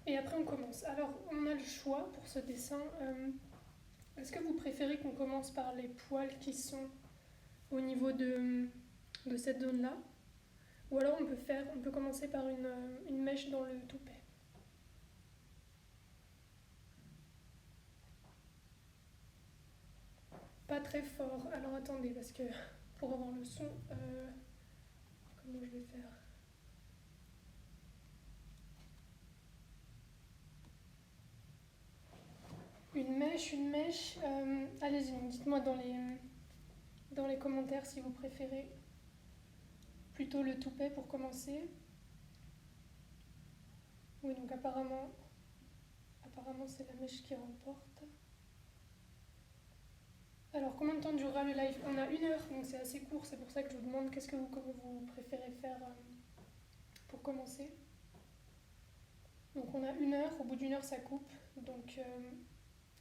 Et après on commence. Alors on a le choix pour ce dessin. Est-ce que vous préférez qu'on commence par les poils qui sont au niveau de cette zone-là? Ou alors on peut commencer par une mèche dans le toupet. Pas très fort. Alors attendez, parce que pour avoir le son, comment je vais faire? Une mèche. Allez-y, dites-moi dans les commentaires si vous préférez plutôt le toupet pour commencer. Oui, donc apparemment c'est la mèche qui remporte. Alors, combien de temps durera le live? On a 1 heure, donc c'est assez court, c'est pour ça que je vous demande qu'est-ce que vous préférez faire pour commencer. Donc on a 1 heure, au bout d'1 heure ça coupe, donc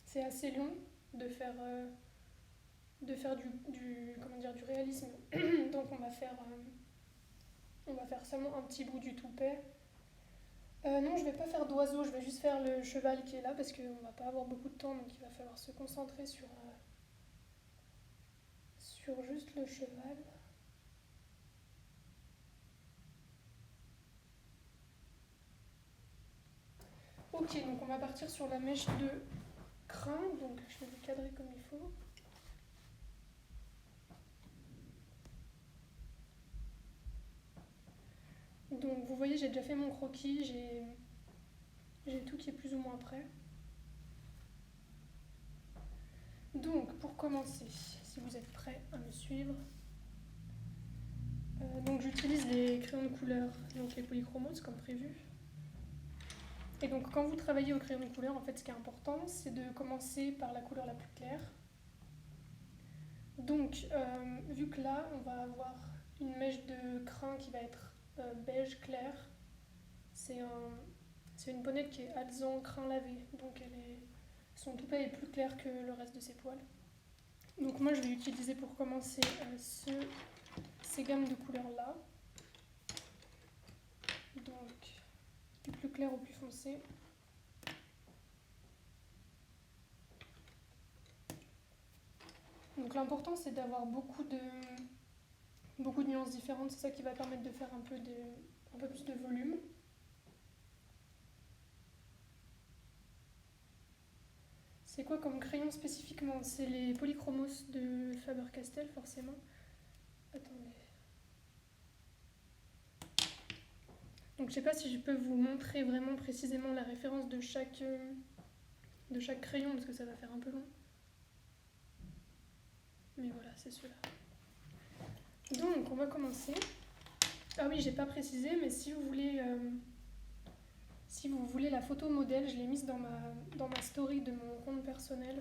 c'est assez long de faire comment dire, du réalisme. Donc on va faire seulement un petit bout du toupet. Non, je vais pas faire d'oiseau, je vais juste faire le cheval qui est là parce qu'on va pas avoir beaucoup de temps, donc il va falloir se concentrer sur juste le cheval. Ok, donc on va partir sur la mèche de crin, donc je vais le cadrer comme il faut. Donc vous voyez, j'ai déjà fait mon croquis, j'ai tout qui est plus ou moins prêt. Donc pour commencer, si vous êtes prêts à me suivre, donc j'utilise les crayons de couleur, donc les polychromos comme prévu. Et donc quand vous travaillez au crayon de couleur, en fait ce qui est important, c'est de commencer par la couleur la plus claire. Donc vu que là, on va avoir une mèche de crin qui va être beige clair, c'est une bonnette qui est alezan crin lavé, donc son toupet est plus clair que le reste de ses poils. Donc moi je vais utiliser pour commencer ces gammes de couleurs là. Donc du plus clair au plus foncé. Donc l'important c'est d'avoir beaucoup de nuances différentes, c'est ça qui va permettre de faire un peu plus de volume. C'est quoi comme crayon spécifiquement? C'est les polychromos de Faber-Castell forcément. Attendez. Donc je sais pas si je peux vous montrer vraiment précisément la référence de chaque crayon parce que ça va faire un peu long. Mais voilà, c'est ceux-là. Donc on va commencer. Ah oui, j'ai pas précisé, mais si vous voulez la photo modèle, je l'ai mise dans ma story de mon compte personnel.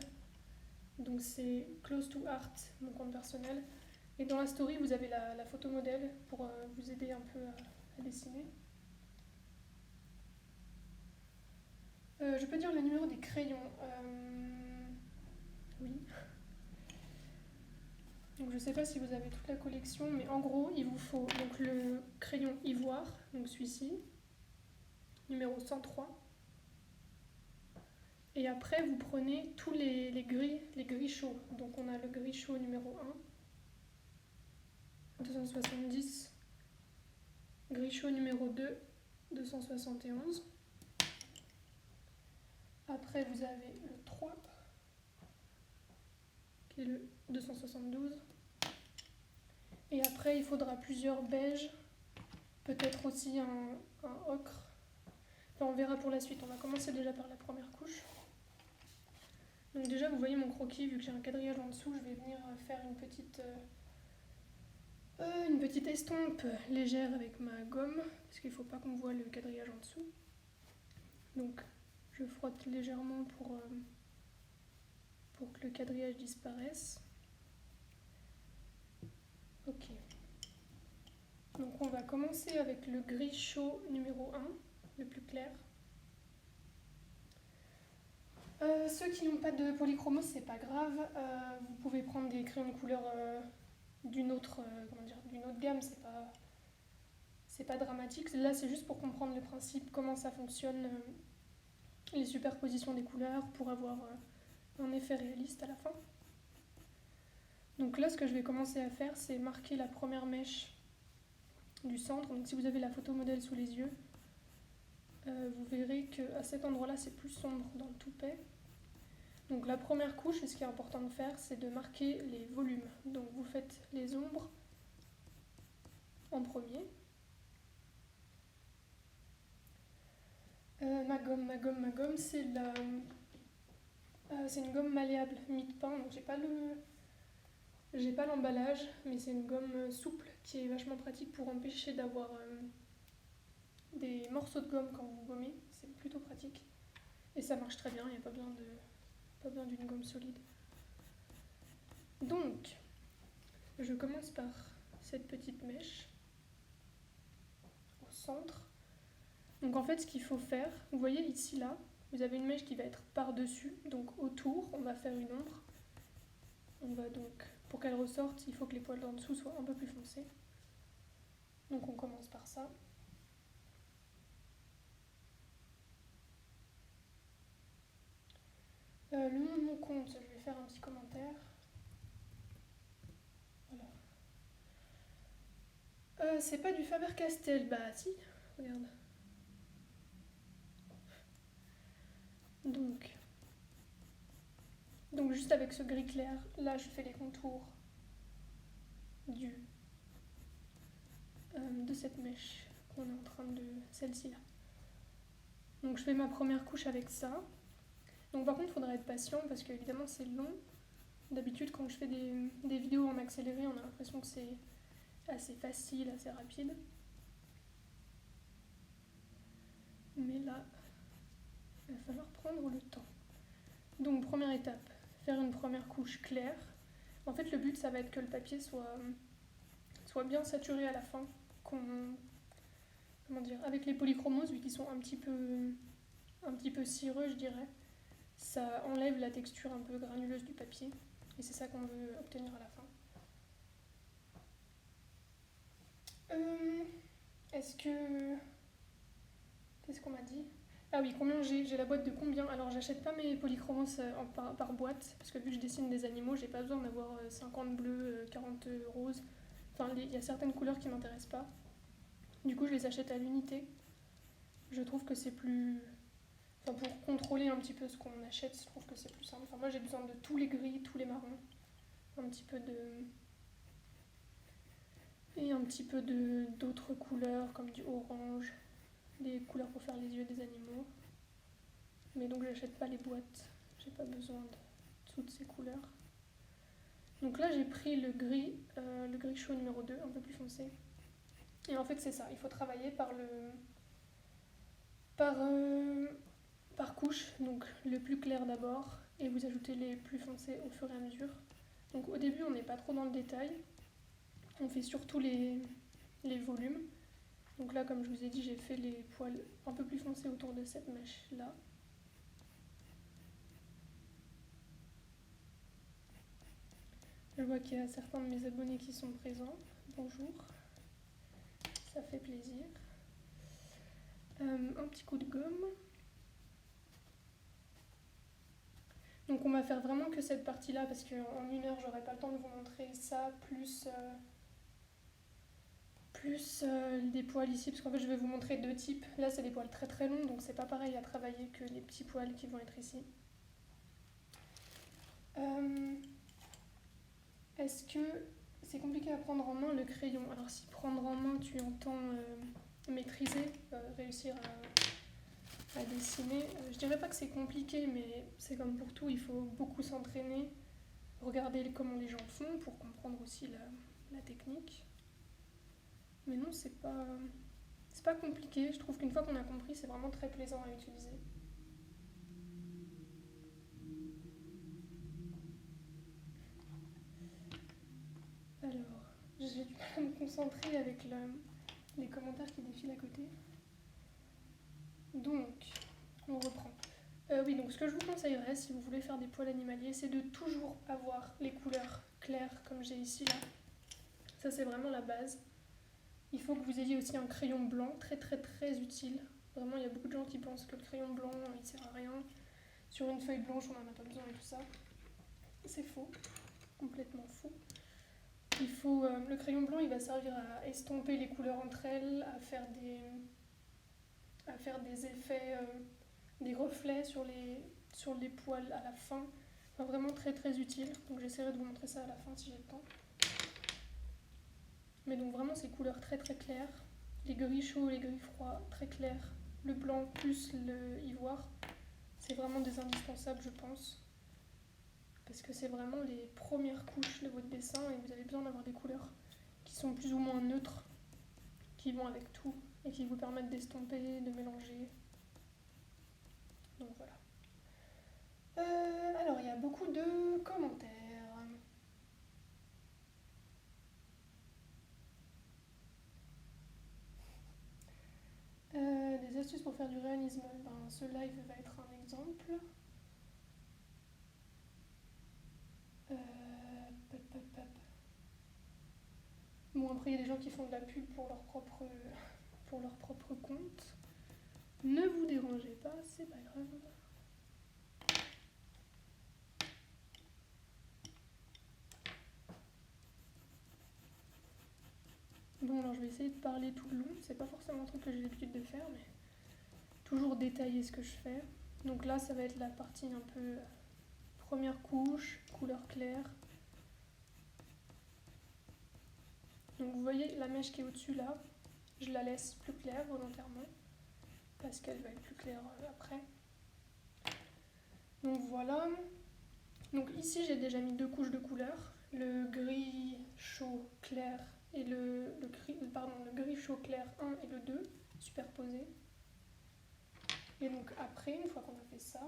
Donc c'est Close to Art, mon compte personnel. Et dans la story, vous avez la photo modèle pour vous aider un peu à dessiner. Je peux dire le numéro des crayons. Oui. Donc je sais pas si vous avez toute la collection, mais en gros, il vous faut donc le crayon ivoire, donc celui-ci, numéro 103. Et après, vous prenez tous les gris chauds. Donc on a le gris chaud numéro 1, 270. Gris chaud numéro 2, 271. Après, vous avez le 3, qui est le 272. Et après, il faudra plusieurs beiges, peut-être aussi un ocre. Enfin, on verra pour la suite. On va commencer déjà par la première couche. Donc déjà, vous voyez mon croquis, vu que j'ai un quadrillage en dessous, je vais venir faire une petite estompe légère avec ma gomme, parce qu'il ne faut pas qu'on voit le quadrillage en dessous. Donc je frotte légèrement pour que le quadrillage disparaisse. Ok. Donc on va commencer avec le gris chaud numéro 1, le plus clair. Ceux qui n'ont pas de polychromos, c'est pas grave. Vous pouvez prendre des crayons de couleur d'une autre gamme, c'est pas dramatique. Là, c'est juste pour comprendre le principe, comment ça fonctionne les superpositions des couleurs pour avoir un effet réaliste à la fin. Donc là, ce que je vais commencer à faire, c'est marquer la première mèche du centre. Donc si vous avez la photo modèle sous les yeux, vous verrez qu'à cet endroit-là, c'est plus sombre dans le toupet. Donc la première couche, et ce qui est important de faire, c'est de marquer les volumes. Donc vous faites les ombres en premier. Ma gomme, c'est une gomme malléable mi-de-pain, donc j'ai pas l'emballage, mais c'est une gomme souple qui est vachement pratique pour empêcher d'avoir des morceaux de gomme quand vous gommez, c'est plutôt pratique. Et ça marche très bien, il n'y a pas besoin d'une gomme solide. Donc, je commence par cette petite mèche au centre. Donc en fait, ce qu'il faut faire, vous voyez ici, là, vous avez une mèche qui va être par-dessus, donc autour, on va faire une ombre. On va donc, pour qu'elle ressorte, il faut que les poils d'en dessous soient un peu plus foncés. Donc on commence par ça. Le nom de mon compte, je vais faire un petit commentaire. Voilà. C'est pas du Faber-Castell, bah si, regarde. Donc juste avec ce gris clair, là je fais les contours de cette mèche qu'on est en train de... celle-ci là. Donc je fais ma première couche avec ça. Donc par contre il faudra être patient parce qu'évidemment c'est long. D'habitude quand je fais des vidéos en accéléré, on a l'impression que c'est assez facile, assez rapide. Mais là, il va falloir prendre le temps. Donc première étape, faire une première couche claire. En fait le but ça va être que le papier soit bien saturé à la fin. Comment dire, avec les polychromoses, vu qu'ils sont un petit peu cireux, je dirais, ça enlève la texture un peu granuleuse du papier. Et c'est ça qu'on veut obtenir à la fin. Qu'est-ce qu'on m'a dit? Ah oui, combien j'ai la boîte de combien? Alors j'achète pas mes polychromos par boîte, parce que vu que je dessine des animaux, j'ai pas besoin d'avoir 50 bleus, 40 roses. Enfin, il y a certaines couleurs qui m'intéressent pas. Du coup, je les achète à l'unité. Je trouve que c'est plus... Enfin, pour contrôler un petit peu ce qu'on achète, je trouve que c'est plus simple. Enfin, moi, j'ai besoin de tous les gris, tous les marrons. Et un petit peu d'autres couleurs, comme du orange, des couleurs pour faire les yeux des animaux. Mais donc, j'achète pas les boîtes. J'ai pas besoin de toutes ces couleurs. Donc là, j'ai pris le gris chaud numéro 2, un peu plus foncé. Et en fait, c'est ça. Il faut travailler par couche, donc le plus clair d'abord, et vous ajoutez les plus foncés au fur et à mesure. Donc au début, on n'est pas trop dans le détail. On fait surtout les volumes. Donc là, comme je vous ai dit, j'ai fait les poils un peu plus foncés autour de cette mèche-là. Je vois qu'il y a certains de mes abonnés qui sont présents. Bonjour, ça fait plaisir. Un petit coup de gomme. Donc on va faire vraiment que cette partie-là parce qu'en 1 heure, j'aurai pas le temps de vous montrer ça, plus des poils ici, parce qu'en fait je vais vous montrer 2 types. Là c'est des poils très très longs, donc c'est pas pareil à travailler que les petits poils qui vont être ici. Est-ce que c'est compliqué à prendre en main le crayon? Alors si prendre en main tu entends maîtriser, réussir à dessiner, je dirais pas que c'est compliqué, mais c'est comme pour tout, il faut beaucoup s'entraîner, regarder comment les gens font pour comprendre aussi la technique. Mais non, c'est pas compliqué. Je trouve qu'une fois qu'on a compris, c'est vraiment très plaisant à utiliser. Alors, j'ai du mal à me concentrer avec les commentaires qui défilent à côté. Donc, on reprend. Oui, donc ce que je vous conseillerais, si vous voulez faire des poils animaliers, c'est de toujours avoir les couleurs claires, comme j'ai ici là. Ça, c'est vraiment la base. Il faut que vous ayez aussi un crayon blanc, très très très utile, Vraiment, il y a beaucoup de gens qui pensent que le crayon blanc, il sert à rien. Sur une feuille blanche, on n'en a pas besoin et tout ça. C'est faux, complètement faux. Le crayon blanc, il va servir à estomper les couleurs entre elles, à faire des effets, des reflets sur les poils à la fin. Enfin, vraiment très très utile. Donc j'essaierai de vous montrer ça à la fin si j'ai le temps. Mais donc vraiment ces couleurs très très claires, les gris chauds, les gris froids, très clairs, le blanc plus le ivoire, c'est vraiment des indispensables je pense. Parce que c'est vraiment les premières couches de votre dessin et vous avez besoin d'avoir des couleurs qui sont plus ou moins neutres, qui vont avec tout et qui vous permettent d'estomper, de mélanger. Donc voilà. Alors il y a beaucoup de commentaires. Des astuces pour faire du réalisme. Ben, ce live va être un exemple. Pop, pop, pop. Bon, après, il y a des gens qui font de la pub pour leur propre compte. Ne vous dérangez pas, c'est pas grave. Bon, alors je vais essayer de parler tout le long. C'est pas forcément un truc que j'ai l'habitude de faire, mais toujours détailler ce que je fais. Donc là, ça va être la partie un peu première couche, couleur claire. Donc vous voyez la mèche qui est au-dessus là, je la laisse plus claire volontairement parce qu'elle va être plus claire après. Donc voilà. Donc ici j'ai déjà mis 2 couches de couleur, le gris chaud clair et le gris chaud clair 1 et le 2 superposés. Et donc après, une fois qu'on a fait ça,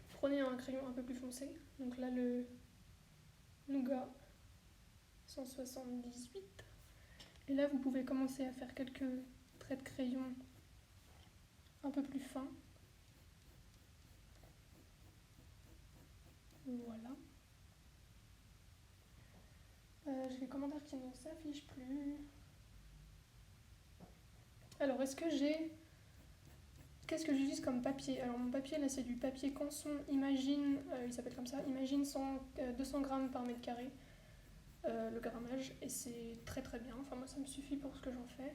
prenez un crayon un peu plus foncé. Donc là le Nougat 178. Et là vous pouvez commencer à faire quelques traits de crayon un peu plus fins. Voilà. J'ai les commentaires qui ne s'affichent plus. Alors, qu'est-ce que j'utilise comme papier? Alors, mon papier, là, c'est du papier Canson Imagine, il s'appelle comme ça, Imagine 200 grammes par mètre carré, le grammage, et c'est très très bien. Enfin, moi, ça me suffit pour ce que j'en fais.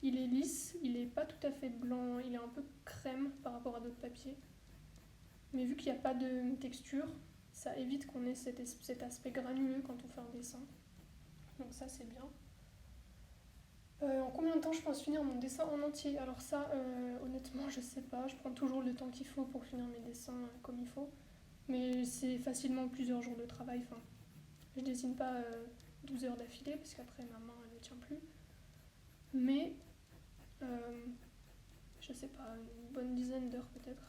Il est lisse, il est pas tout à fait blanc, il est un peu crème par rapport à d'autres papiers. Mais vu qu'il n'y a pas de texture, ça évite qu'on ait cet aspect granuleux quand on fait un dessin. Donc ça, c'est bien. En combien de temps je pense finir mon dessin en entier? Alors ça, honnêtement, je sais pas. Je prends toujours le temps qu'il faut pour finir mes dessins comme il faut. Mais c'est facilement plusieurs jours de travail. Enfin, je dessine pas 12 heures d'affilée parce qu'après ma main elle ne tient plus. Mais je sais pas, une bonne dizaine d'heures peut-être.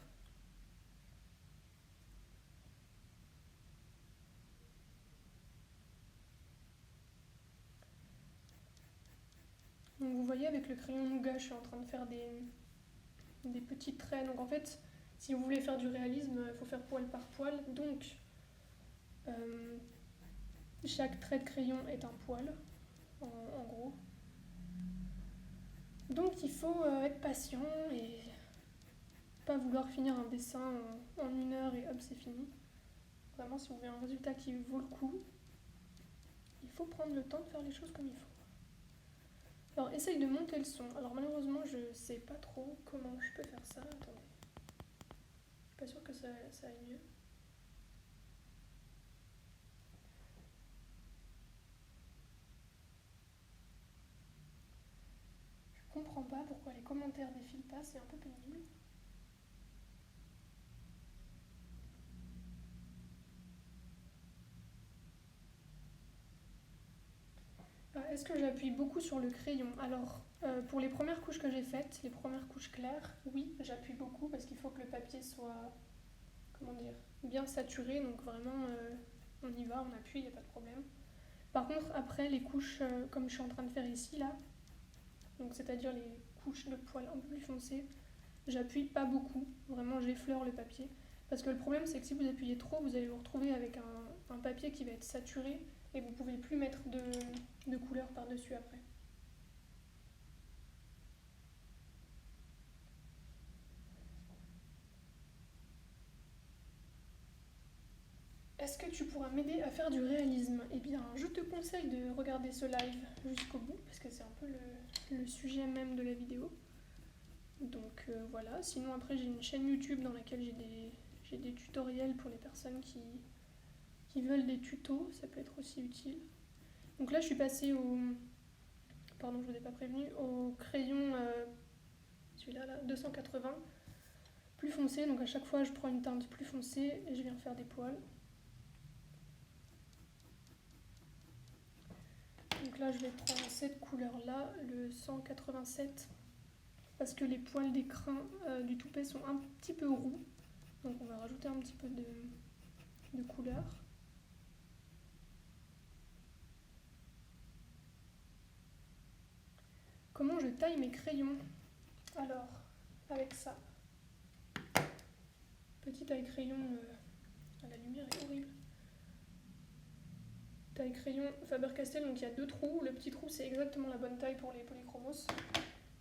Donc vous voyez avec le crayon Nougat, je suis en train de faire des petits traits. Donc en fait, si vous voulez faire du réalisme, il faut faire poil par poil. Donc chaque trait de crayon est un poil, en gros. Donc il faut être patient et pas vouloir finir un dessin en 1 heure et hop c'est fini. Vraiment si vous voulez un résultat qui vaut le coup, il faut prendre le temps de faire les choses comme il faut. Alors essaye de monter le son. Alors malheureusement je sais pas trop comment je peux faire ça. Attendez. Je suis pas sûre que ça aille mieux. Je comprends pas pourquoi les commentaires défilent pas, c'est un peu pénible. Est-ce que j'appuie beaucoup sur le crayon? Alors, pour les premières couches que j'ai faites, les premières couches claires, oui, j'appuie beaucoup parce qu'il faut que le papier soit, comment dire, bien saturé. Donc vraiment, on y va, on appuie, il n'y a pas de problème. Par contre, après, les couches, comme je suis en train de faire ici, là, donc c'est-à-dire les couches de poils un peu plus foncées, j'appuie pas beaucoup. Vraiment, j'effleure le papier. Parce que le problème, c'est que si vous appuyez trop, vous allez vous retrouver avec un papier qui va être saturé et vous pouvez plus mettre de couleur par-dessus après. Est-ce que tu pourras m'aider à faire du réalisme? Eh bien, je te conseille de regarder ce live jusqu'au bout, parce que c'est un peu le sujet même de la vidéo. Donc voilà, sinon après j'ai une chaîne YouTube dans laquelle j'ai des tutoriels pour les personnes qui veulent des tutos, ça peut être aussi utile. Donc là je suis passée au... Pardon, je vous ai pas prévenu, au crayon, celui-là, là, 280, plus foncé, donc à chaque fois je prends une teinte plus foncée et je viens faire des poils. Donc là je vais prendre cette couleur-là, le 187, parce que les poils des crins du toupet sont un petit peu roux, donc on va rajouter un petit peu de couleur. Comment je taille mes crayons? Alors, avec ça. Petit taille crayon, la lumière est horrible. Taille crayon Faber-Castell, donc il y a 2 trous. Le petit trou, c'est exactement la bonne taille pour les polychromos.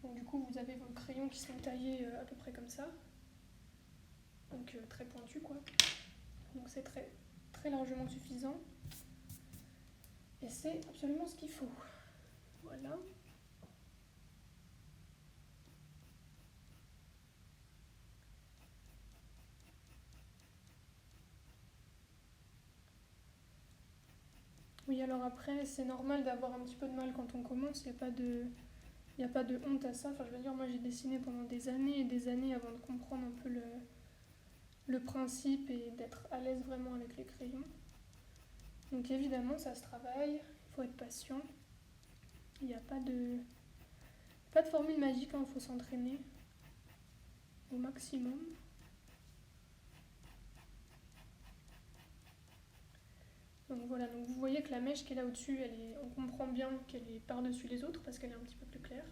Donc du coup, vous avez vos crayons qui sont taillés à peu près comme ça. Donc très pointu quoi. Donc c'est très, très largement suffisant. Et c'est absolument ce qu'il faut. Voilà. Oui, alors après, c'est normal d'avoir un petit peu de mal quand on commence. Il n'y a pas de honte à ça. Enfin, je veux dire, moi j'ai dessiné pendant des années et des années avant de comprendre un peu le principe et d'être à l'aise vraiment avec les crayons. Donc évidemment, ça se travaille, il faut être patient. Il n'y a pas de formule magique, il faut s'entraîner au maximum. Donc voilà, donc vous voyez que la mèche qui est là au-dessus, on comprend bien qu'elle est par-dessus les autres parce qu'elle est un petit peu plus claire.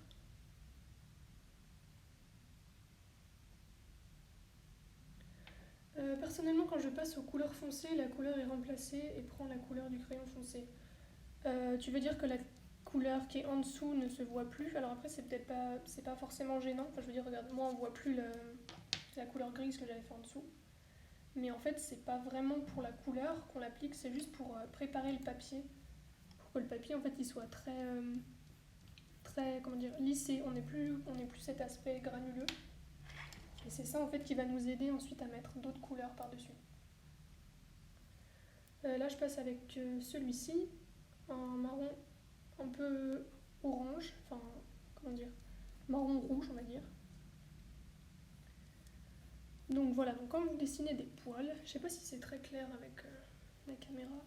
Personnellement, quand je passe aux couleurs foncées, la couleur est remplacée et prend la couleur du crayon foncé. Tu veux dire que la couleur qui est en dessous ne se voit plus? Alors après, c'est pas forcément gênant. Enfin, je veux dire, regarde, moi on voit plus la couleur grise que j'avais fait en dessous. Mais en fait, c'est pas vraiment pour la couleur qu'on l'applique, c'est juste pour préparer le papier. Pour que le papier, en fait, il soit très comment dire, lissé. On n'est plus cet aspect granuleux. Et c'est ça, en fait, qui va nous aider ensuite à mettre d'autres couleurs par-dessus. Là, je passe avec celui-ci, un marron un peu orange, enfin, comment dire, marron rouge, on va dire. Donc voilà, donc quand vous dessinez des poils, je sais pas si c'est très clair avec la caméra,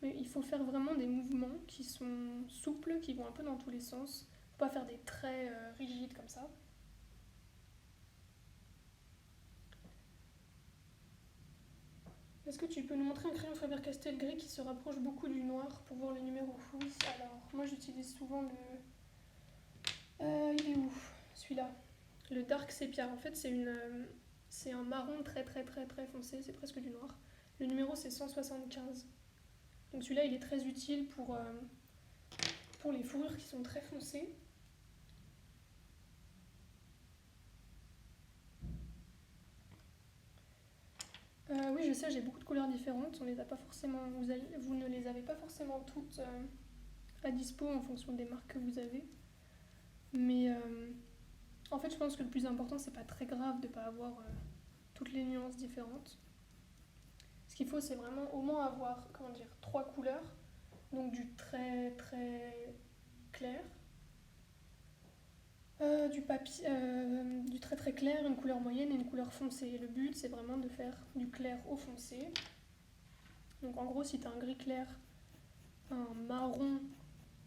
mais il faut faire vraiment des mouvements qui sont souples, qui vont un peu dans tous les sens. Faut pas faire des traits rigides comme ça. Est-ce que tu peux nous montrer un crayon Faber-Castell gris qui se rapproche beaucoup du noir pour voir les numéros? Oui, alors moi j'utilise souvent le... il est où? Celui-là. Le Dark Sepia. En fait c'est un marron très très très très foncé, c'est presque du noir. Le numéro c'est 175. Donc celui-là il est très utile pour les fourrures qui sont très foncées. Oui, je sais, j'ai beaucoup de couleurs différentes. On les a pas forcément, vous ne les avez pas forcément toutes à dispo en fonction des marques que vous avez. Mais en fait, je pense que le plus important, c'est pas très grave de ne pas avoir toutes les nuances différentes. Ce qu'il faut, c'est vraiment au moins avoir, comment dire, 3 couleurs. Donc du très très clair, du très très clair, une couleur moyenne et une couleur foncée. Et le but, c'est vraiment de faire du clair au foncé. Donc en gros, si tu as un gris clair, un marron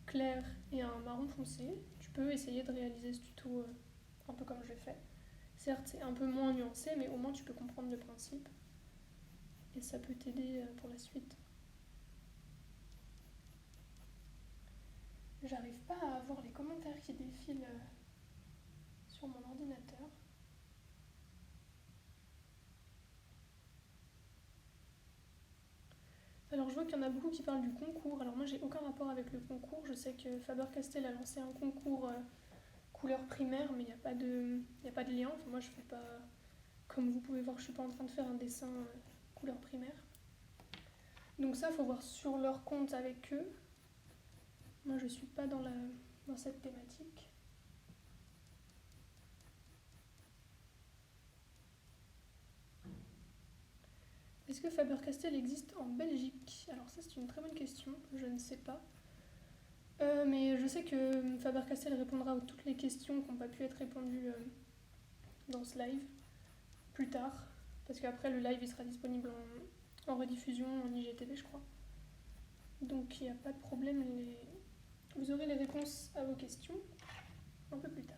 clair et un marron foncé, tu peux essayer de réaliser ce tuto un peu comme je l'ai fait. Certes, c'est un peu moins nuancé, mais au moins tu peux comprendre le principe. Et ça peut t'aider pour la suite. J'arrive pas à voir les commentaires qui défilent sur mon ordinateur. Alors je vois qu'il y en a beaucoup qui parlent du concours. Alors moi j'ai aucun rapport avec le concours. Je sais que Faber-Castell a lancé un concours couleur primaire, mais il n'y a pas de lien. Enfin, moi je fais pas... Comme vous pouvez voir, je suis pas en train de faire un dessin couleur primaire. Donc ça, faut voir sur leur compte avec eux. Moi, je suis pas dans cette thématique. Est-ce que Faber-Castell existe en Belgique? Alors ça, c'est une très bonne question, je ne sais pas. Mais je sais que Faber-Castell répondra à toutes les questions qui n'ont pas pu être répondues dans ce live plus tard. Parce qu'après, le live il sera disponible en rediffusion en IGTV, je crois. Donc il n'y a pas de problème, vous aurez les réponses à vos questions un peu plus tard.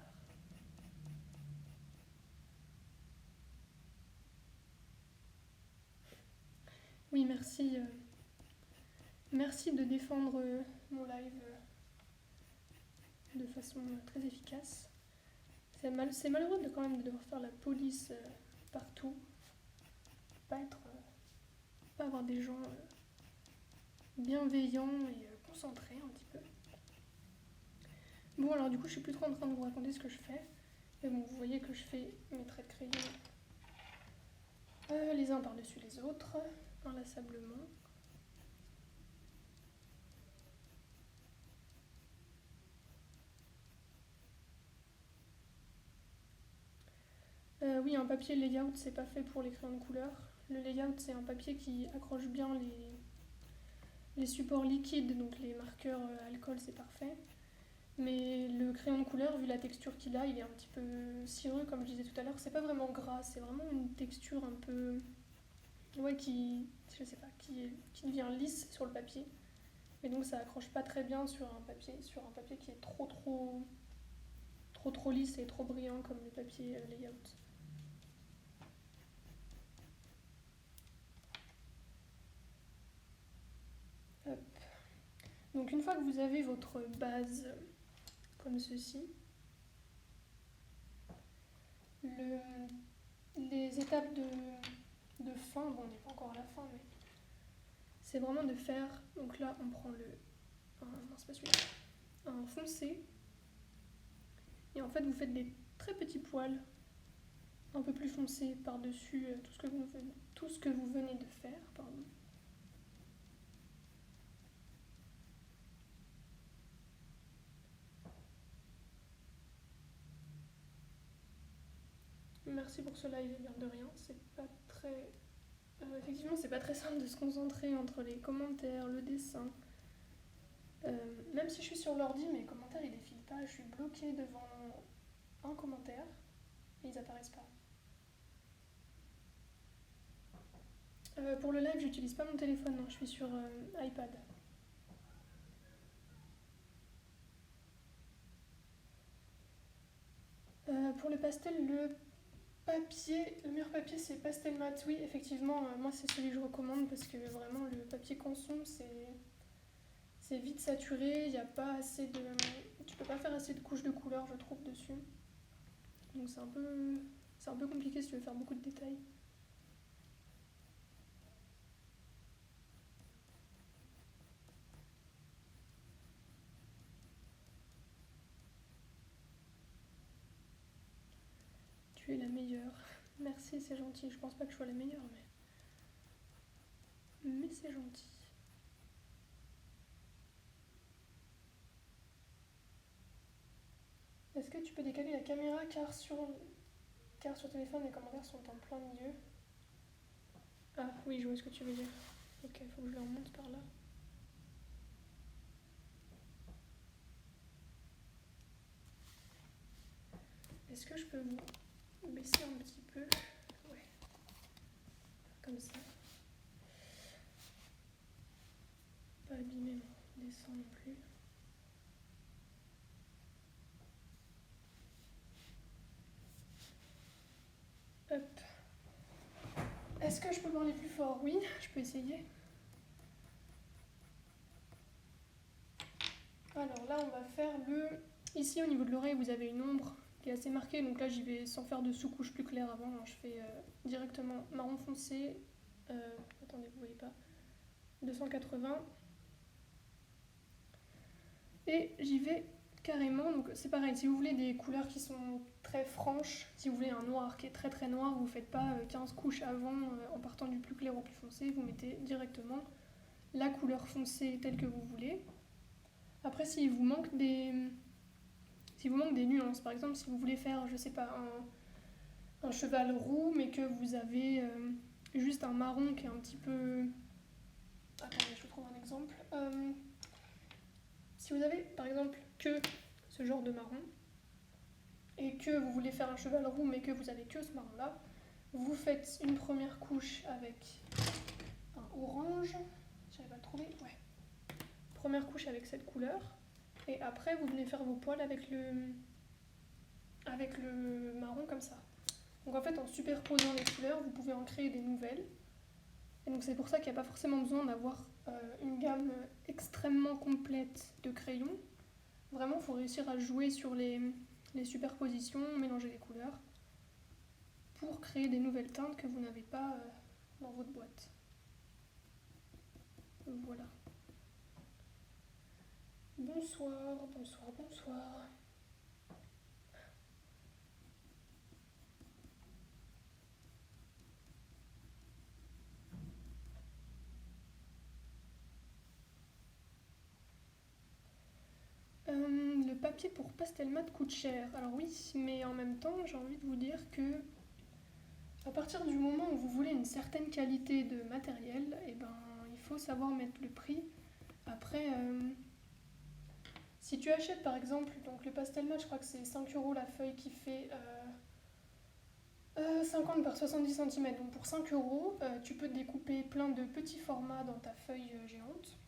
Oui, merci. Merci de défendre mon live de façon très efficace. C'est malheureux de quand même devoir faire la police partout. Pas avoir des gens bienveillants et concentrés un petit peu. Bon, alors du coup, je suis plus trop en train de vous raconter ce que je fais. Mais bon, vous voyez que je fais mes traits de crayon les uns par-dessus les autres, inlassablement. Oui, un papier layout, c'est pas fait pour les crayons de couleur. Le layout, c'est un papier qui accroche bien les supports liquides, donc les marqueurs alcool, c'est parfait. Mais le crayon de couleur, vu la texture qu'il a, il est un petit peu cireux, comme je disais tout à l'heure. C'est pas vraiment gras, c'est vraiment une texture un peu. Ouais, je sais pas, qui devient lisse sur le papier. Et donc ça accroche pas très bien sur un papier qui est trop lisse et trop brillant comme le papier layout. Hop. Donc une fois que vous avez votre base comme ceci, les étapes de fin, bon on n'est pas encore à la fin, mais c'est vraiment de faire, donc là on prend non c'est pas celui-là, un foncé, et en fait vous faites des très petits poils un peu plus foncés par-dessus tout ce que vous venez de faire, pardon. Merci pour ce live, bien de rien, c'est pas très... effectivement, c'est pas très simple de se concentrer entre les commentaires, le dessin. Même si je suis sur l'ordi, mes commentaires ils défilent pas, je suis bloquée devant un commentaire et ils apparaissent pas. Pour le live, j'utilise pas mon téléphone, non, je suis sur iPad. Pour le pastel, le meilleur papier c'est Pastel Mat. Oui, effectivement, moi c'est celui que je recommande parce que vraiment le papier Consom c'est vite saturé, il y a pas assez de. Tu peux pas faire assez de couches de couleur, je trouve, dessus. Donc c'est un peu compliqué si tu veux faire beaucoup de détails. Tu es la meilleure. Merci, c'est gentil. Je pense pas que je sois la meilleure, mais c'est gentil. Est-ce que tu peux décaler la caméra car sur téléphone les commentaires sont en plein milieu? Ah oui, je vois ce que tu veux dire. Ok, faut que je le remonte par là. Est-ce que je peux vous baisser un petit peu? Ouais. Comme ça. Pas abîmer mon dessin non plus. Hop. Est-ce que je peux parler plus fort? Oui, je peux essayer. Alors là, on va faire le... Ici, au niveau de l'oreille, vous avez une ombre qui est assez marquée. Donc là, j'y vais sans faire de sous-couche plus claire avant. Je fais directement marron foncé. Attendez, vous voyez pas. 280. Et j'y vais carrément. Donc c'est pareil, si vous voulez des couleurs qui sont très franches, si vous voulez un noir qui est très très noir, vous ne faites pas 15 couches avant en partant du plus clair au plus foncé. Vous mettez directement la couleur foncée telle que vous voulez. Après, s'il vous manque des nuances, par exemple, si vous voulez faire, je sais pas, un cheval roux, mais que vous avez juste un marron qui est un petit peu... Attendez, je vous trouve un exemple. Si vous avez, par exemple, que ce genre de marron, et que vous voulez faire un cheval roux, mais que vous avez que ce marron-là, vous faites une première couche avec un orange. J'arrive à le trouver, ouais. Première couche avec cette couleur. Et après, vous venez faire vos poils avec le marron comme ça. Donc en fait, en superposant les couleurs, vous pouvez en créer des nouvelles. Et donc c'est pour ça qu'il n'y a pas forcément besoin d'avoir une gamme extrêmement complète de crayons. Vraiment, il faut réussir à jouer sur les superpositions, mélanger les couleurs, pour créer des nouvelles teintes que vous n'avez pas dans votre boîte. Voilà. Bonsoir, bonsoir, bonsoir. Le papier pour pastel mat coûte cher. Alors oui, mais en même temps, j'ai envie de vous dire que à partir du moment où vous voulez une certaine qualité de matériel, eh ben, il faut savoir mettre le prix. Après, si tu achètes par exemple, donc le pastel mat, je crois que c'est 5 € la feuille qui fait 50 par 70 cm. Donc pour 5 €, tu peux découper plein de petits formats dans ta feuille géante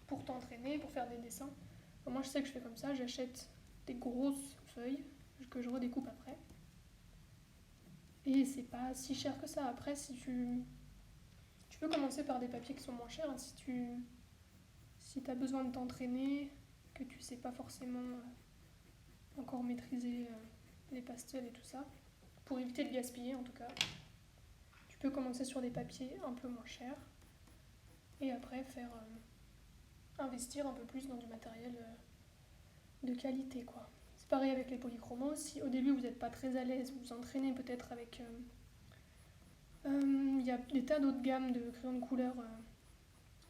pour t'entraîner, pour faire des dessins. Enfin, moi je sais que je fais comme ça, j'achète des grosses feuilles que je redécoupe après. Et c'est pas si cher que ça. Après, si tu peux commencer par des papiers qui sont moins chers, hein, si tu as besoin de t'entraîner, que tu sais pas forcément encore maîtriser les pastels et tout ça, pour éviter de gaspiller en tout cas. Tu peux commencer sur des papiers un peu moins chers et après faire investir un peu plus dans du matériel de qualité quoi. C'est pareil avec les polychromos. Si au début vous n'êtes pas très à l'aise, vous vous entraînez peut-être avec... y a des tas d'autres gammes de crayons de couleur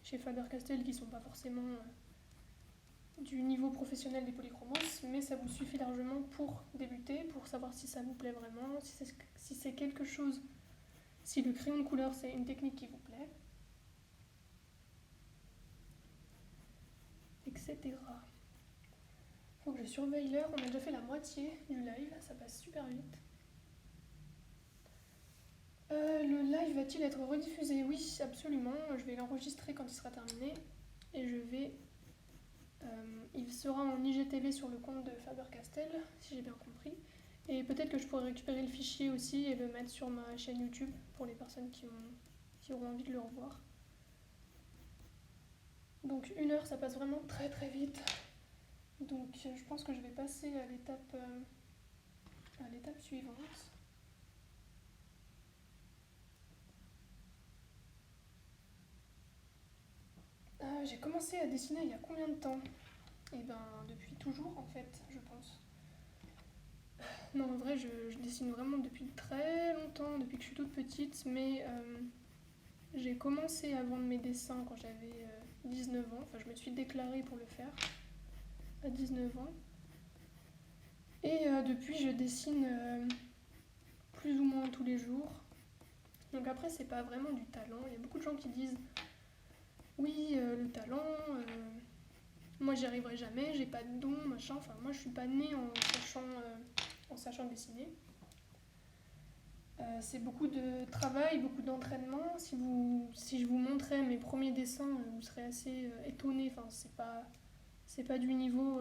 chez Faber-Castell qui sont pas forcément du niveau professionnel des polychromos, mais ça vous suffit largement pour débuter, pour savoir si ça vous plaît vraiment, si c'est quelque chose, si le crayon de couleur c'est une technique qui vous plaît, etc. Faut que je surveille l'heure, on a déjà fait la moitié du live, ça passe super vite. Le live va-t-il être rediffusé? Oui, absolument, je vais l'enregistrer quand il sera terminé, et il sera en IGTV sur le compte de Faber-Castell, si j'ai bien compris. Et peut-être que je pourrais récupérer le fichier aussi et le mettre sur ma chaîne YouTube pour les personnes qui auront envie de le revoir. Donc 1 heure, ça passe vraiment très très vite. Donc je pense que je vais passer à l'étape suivante. J'ai commencé à dessiner il y a combien de temps? Eh ben depuis toujours en fait, je pense. Non, en vrai, je dessine vraiment depuis très longtemps, depuis que je suis toute petite, mais j'ai commencé à vendre mes dessins quand j'avais 19 ans. Enfin, je me suis déclarée pour le faire à 19 ans. Et depuis, je dessine plus ou moins tous les jours. Donc après, c'est pas vraiment du talent. Il y a beaucoup de gens qui disent oui, le talent, moi j'y arriverai jamais, j'ai pas de don, machin. Enfin, moi je suis pas née en sachant dessiner. C'est beaucoup de travail, beaucoup d'entraînement. Si je vous montrais mes premiers dessins, vous serez assez étonnés. Enfin, c'est pas du niveau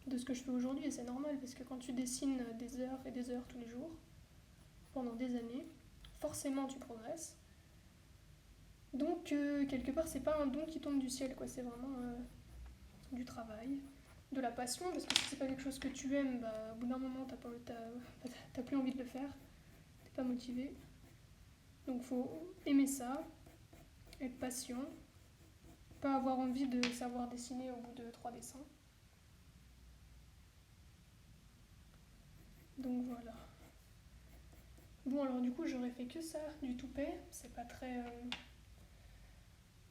de ce que je fais aujourd'hui et c'est normal parce que quand tu dessines des heures et des heures tous les jours, pendant des années, forcément tu progresses. Donc quelque part c'est pas un don qui tombe du ciel quoi, c'est vraiment du travail, de la passion parce que si c'est pas quelque chose que tu aimes, bah, au bout d'un moment t'as plus envie de le faire, t'es pas motivé. Donc faut aimer ça, être patient, pas avoir envie de savoir dessiner au bout de 3 dessins. Donc voilà. Bon alors du coup j'aurais fait que ça, du toupet, c'est pas très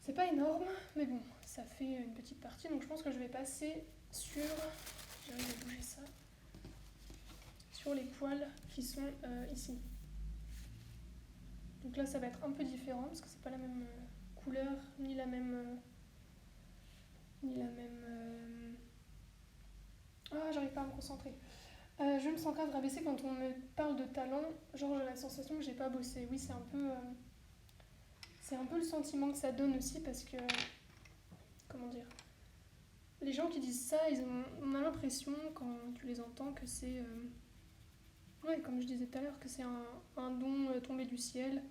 C'est pas énorme, mais bon, ça fait une petite partie. Donc je pense que je vais passer sur... J'arrive à bouger ça. Sur les poils qui sont ici. Donc là, ça va être un peu différent parce que c'est pas la même couleur, ni la même... Ah, j'arrive pas à me concentrer. Je me sens grave rabaissée quand on me parle de talent. Genre, j'ai la sensation que j'ai pas bossé. Oui, c'est un peu le sentiment que ça donne aussi parce que... Comment dire? Les gens qui disent ça, on a l'impression, quand tu les entends, que c'est... ouais, comme je disais tout à l'heure, que c'est un don tombé du ciel,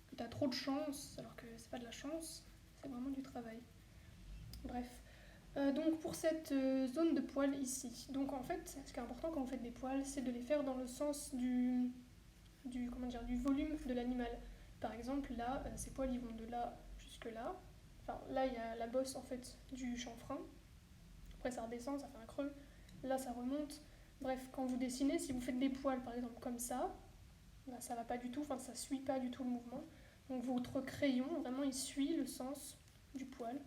que t'as trop de chance, alors que c'est pas de la chance, c'est vraiment du travail. Bref. Donc pour cette zone de poils ici, donc en fait, ce qui est important quand on fait des poils, c'est de les faire dans le sens du volume de l'animal. Par exemple, là, ces poils ils vont de là jusque là. Enfin, là il y a la bosse en fait du chanfrein. Après ça redescend, ça fait un creux. Là ça remonte. Bref, quand vous dessinez, si vous faites des poils par exemple comme ça, bah, ça va pas du tout, enfin ça suit pas du tout le mouvement. Donc votre crayon, vraiment il suit le sens du poil.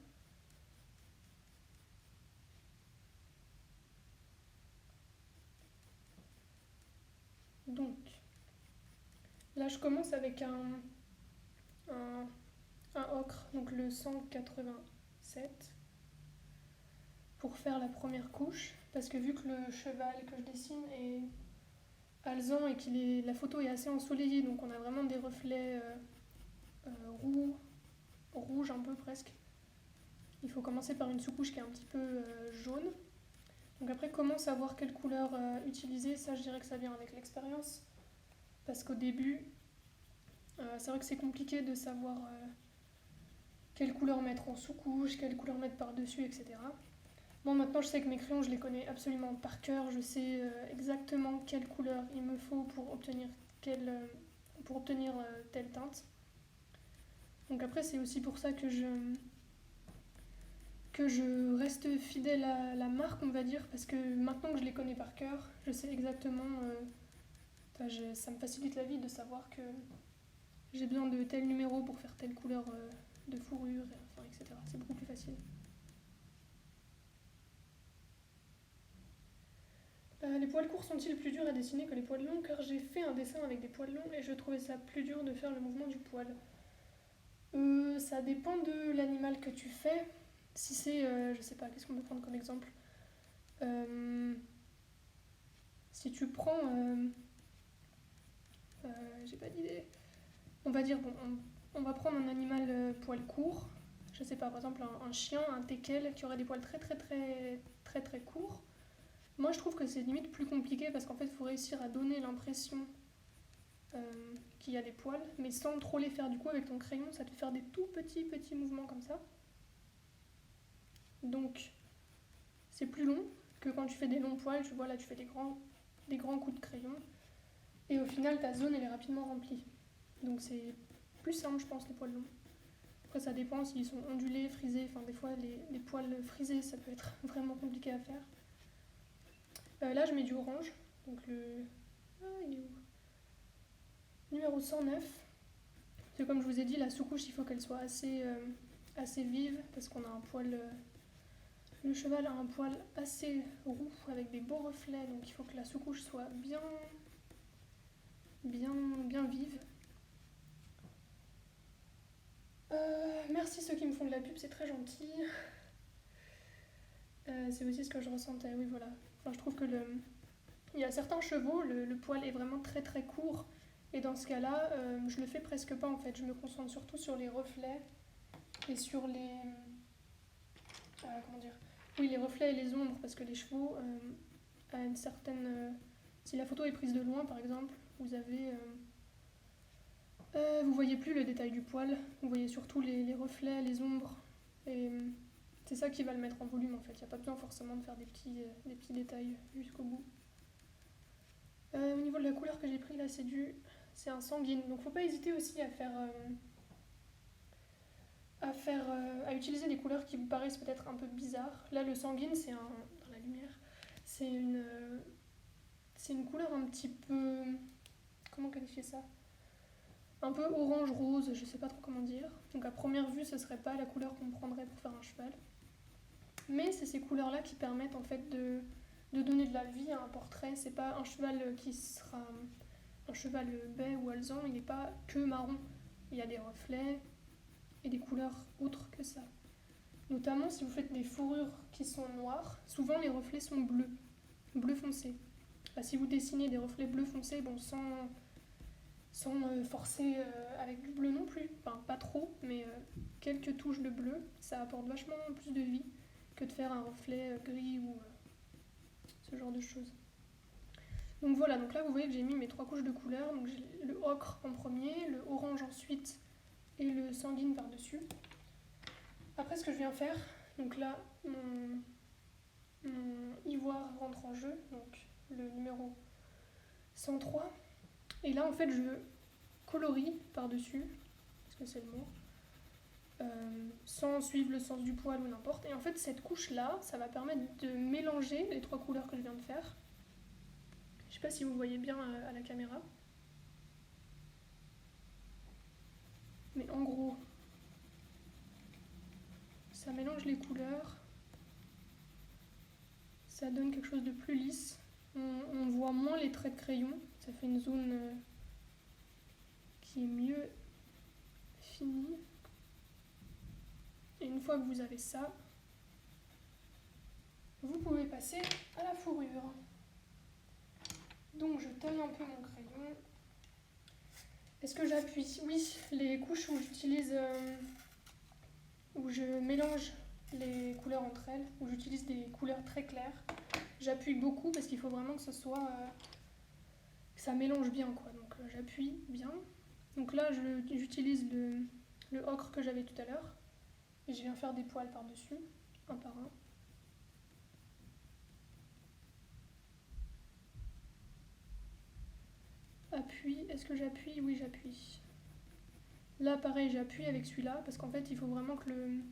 Donc là je commence avec un, un ocre, donc le 187, pour faire la première couche. Parce que vu que le cheval que je dessine est alezan et la photo est assez ensoleillée, donc on a vraiment des reflets roux, rouge un peu presque. Il faut commencer par une sous-couche qui est un petit peu jaune. Donc après, comment savoir quelle couleur utiliser? Ça, je dirais que ça vient avec l'expérience. Parce qu'au début, c'est vrai que c'est compliqué de savoir quelle couleur mettre en sous-couche, quelle couleur mettre par-dessus, etc. Bon, maintenant, je sais que mes crayons, je les connais absolument par cœur. Je sais exactement quelle couleur il me faut pour obtenir, telle teinte. Donc après, c'est aussi pour ça que je reste fidèle à la marque, on va dire, parce que maintenant que je les connais par cœur, je sais exactement... ça me facilite la vie de savoir que j'ai besoin de tel numéro pour faire telle couleur de fourrure, enfin, etc. C'est beaucoup plus facile. Les poils courts sont-ils plus durs à dessiner que les poils longs? Car j'ai fait un dessin avec des poils longs et je trouvais ça plus dur de faire le mouvement du poil. Ça dépend de l'animal que tu fais. Si c'est, je sais pas, qu'est-ce qu'on peut prendre comme exemple? Si tu prends, j'ai pas d'idée. On va dire, bon, on va prendre un animal poil court. Je sais pas, par exemple un chien, un teckel qui aurait des poils très très très très très courts. Moi je trouve que c'est limite plus compliqué parce qu'en fait il faut réussir à donner l'impression qu'il y a des poils, mais sans trop les faire. Du coup avec ton crayon ça te fait faire des tout petits petits mouvements comme ça. Donc c'est plus long que quand tu fais des longs poils, tu vois là tu fais des grands coups de crayon et au final ta zone elle est rapidement remplie. Donc c'est plus simple je pense les poils longs. Après ça dépend s'ils sont ondulés, frisés, enfin des fois les poils frisés ça peut être vraiment compliqué à faire. Là je mets du orange, donc le... Ah il est où? Numéro 109. Parce que comme je vous ai dit la sous-couche il faut qu'elle soit assez vive parce qu'on a un poil... le cheval a un poil assez roux avec des beaux reflets, donc il faut que la sous-couche soit bien vive. Merci ceux qui me font de la pub, c'est très gentil. C'est aussi ce que je ressentais, oui voilà. Enfin, je trouve que il y a certains chevaux, le poil est vraiment très très court. Et dans ce cas-là, je le fais presque pas en fait. Je me concentre surtout sur les reflets et sur les... comment dire? Oui, les reflets et les ombres, parce que les chevaux, à une certaine... si la photo est prise de loin par exemple, vous avez... vous voyez plus le détail du poil, vous voyez surtout les reflets, les ombres. Et c'est ça qui va le mettre en volume en fait. Il n'y a pas besoin forcément de faire des petits détails jusqu'au bout. Au niveau de la couleur que j'ai pris là, c'est un sanguine. Donc faut pas hésiter aussi à utiliser des couleurs qui vous paraissent peut-être un peu bizarres. Là le sanguine dans la lumière, c'est une couleur un petit peu... Comment qualifier ça? un peu orange-rose, je sais pas trop comment dire. Donc à première vue, ce serait pas la couleur qu'on prendrait pour faire un cheval. Mais c'est ces couleurs-là qui permettent en fait de donner de la vie à un portrait. C'est pas un cheval qui sera un cheval bai ou alezan, il n'est pas que marron. Il y a des reflets et des couleurs autres que ça. Notamment si vous faites des fourrures qui sont noires, souvent les reflets sont bleus, bleu foncé. Enfin, si vous dessinez des reflets bleu foncé, bon, sans forcer avec du bleu non plus, enfin pas trop, mais quelques touches de bleu, ça apporte vachement plus de vie que de faire un reflet gris ou ce genre de choses. Donc voilà, donc là vous voyez que j'ai mis mes 3 couches de couleurs, donc j'ai le ocre en premier, le orange ensuite et le sanguine par-dessus. Après ce que je viens faire, donc là mon ivoire rentre en jeu, donc le numéro 103. Et là en fait je colorie par-dessus, parce que c'est le mot, sans suivre le sens du poil ou n'importe. Et en fait cette couche-là, ça va permettre de mélanger les 3 couleurs que je viens de faire. Je sais pas si vous voyez bien à la caméra. Mais en gros, ça mélange les couleurs. Ça donne quelque chose de plus lisse. On voit moins les traits de crayon. Ça fait une zone qui est mieux finie. Et une fois que vous avez ça, vous pouvez passer à la fourrure. Donc je taille un peu mon crayon. Est-ce que j'appuie? Oui, les couches où j'utilise, où je mélange les couleurs entre elles, où j'utilise des couleurs très claires, j'appuie beaucoup parce qu'il faut vraiment que ce soit, que ça mélange bien quoi. Donc j'appuie bien. Donc là j'utilise le ocre que j'avais tout à l'heure et je viens faire des poils par-dessus, un par un. Appuie, est-ce que j'appuie? Oui, j'appuie. Là, pareil, j'appuie avec celui-là, parce qu'en fait, il faut vraiment que le...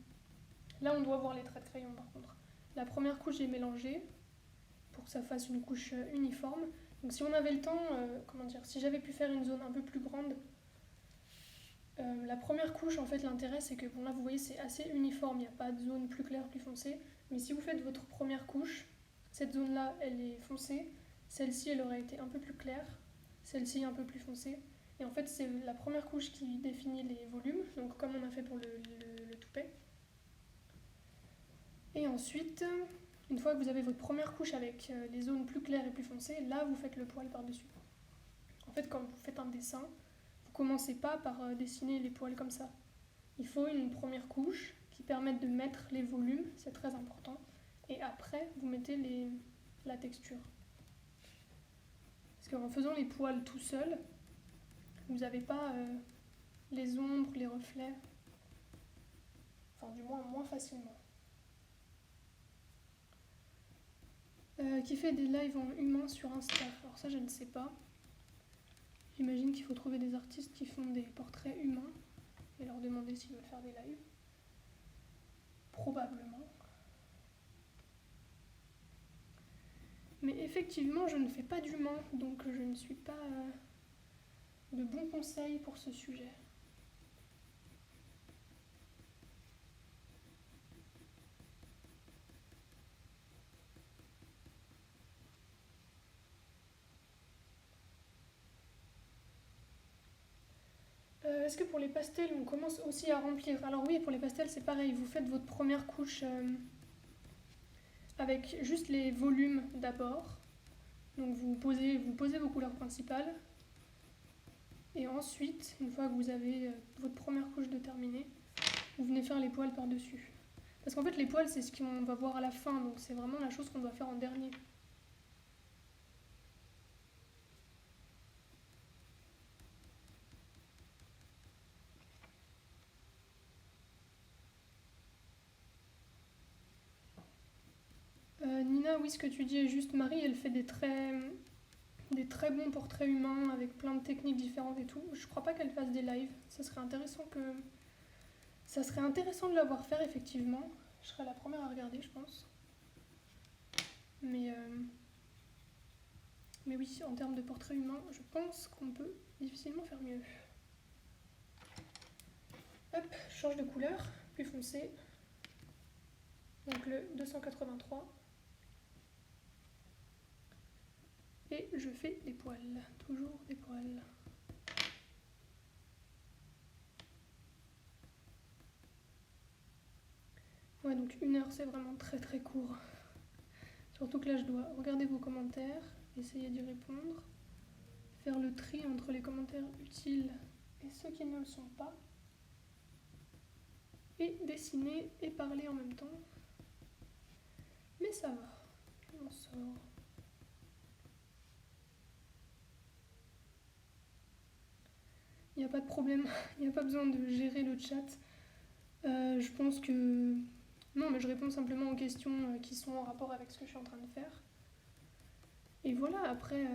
Là, on doit voir les traits de crayon, par contre. La première couche, j'ai mélangé, pour que ça fasse une couche uniforme. Donc si on avait le temps, comment dire, si j'avais pu faire une zone un peu plus grande, la première couche, en fait, l'intérêt, c'est que, bon, là, vous voyez, c'est assez uniforme, il n'y a pas de zone plus claire, plus foncée. Mais si vous faites votre première couche, cette zone-là, elle est foncée. Celle-ci, elle aurait été un peu plus claire. Celle-ci un peu plus foncée. Et en fait, c'est la première couche qui définit les volumes, donc comme on a fait pour le toupet. Et ensuite, une fois que vous avez votre première couche avec les zones plus claires et plus foncées, là, vous faites le poil par-dessus. En fait, quand vous faites un dessin, vous commencez pas par dessiner les poils comme ça. Il faut une première couche qui permette de mettre les volumes, c'est très important. Et après, vous mettez la texture. Parce qu'en faisant les poils tout seul, vous n'avez pas les ombres, les reflets. Enfin, du moins facilement. Qui fait des lives en humain sur Insta? Alors ça, je ne sais pas. J'imagine qu'il faut trouver des artistes qui font des portraits humains et leur demander s'ils veulent faire des lives. Probablement. Mais effectivement, je ne fais pas d'humain, donc je ne suis pas de bons conseils pour ce sujet. Est-ce que pour les pastels, on commence aussi à remplir? Alors oui, pour les pastels, c'est pareil. Vous faites votre première couche avec juste les volumes d'abord. Donc vous posez vos couleurs principales. Et ensuite, une fois que vous avez votre première couche de terminée, vous venez faire les poils par-dessus. Parce qu'en fait, les poils, c'est ce qu'on va voir à la fin. Donc c'est vraiment la chose qu'on doit faire en dernier. Nina, oui, ce que tu dis est juste. Marie, elle fait des très bons portraits humains avec plein de techniques différentes et tout. Je crois pas qu'elle fasse des lives. Ça serait intéressant de la voir faire, effectivement. Je serais la première à regarder, je pense. Mais oui, en termes de portrait humain, je pense qu'on peut difficilement faire mieux. Hop, je change de couleur, plus foncé. Donc le 283. Et je fais des poils, toujours des poils. Ouais, donc 1 heure, c'est vraiment très très court. Surtout que là, je dois regarder vos commentaires, essayer d'y répondre, faire le tri entre les commentaires utiles et ceux qui ne le sont pas, et dessiner et parler en même temps. Mais ça va, on en sort. Il n'y a pas de problème, il n'y a pas besoin de gérer le chat. Je pense que... Non, mais je réponds simplement aux questions qui sont en rapport avec ce que je suis en train de faire. Et voilà, après,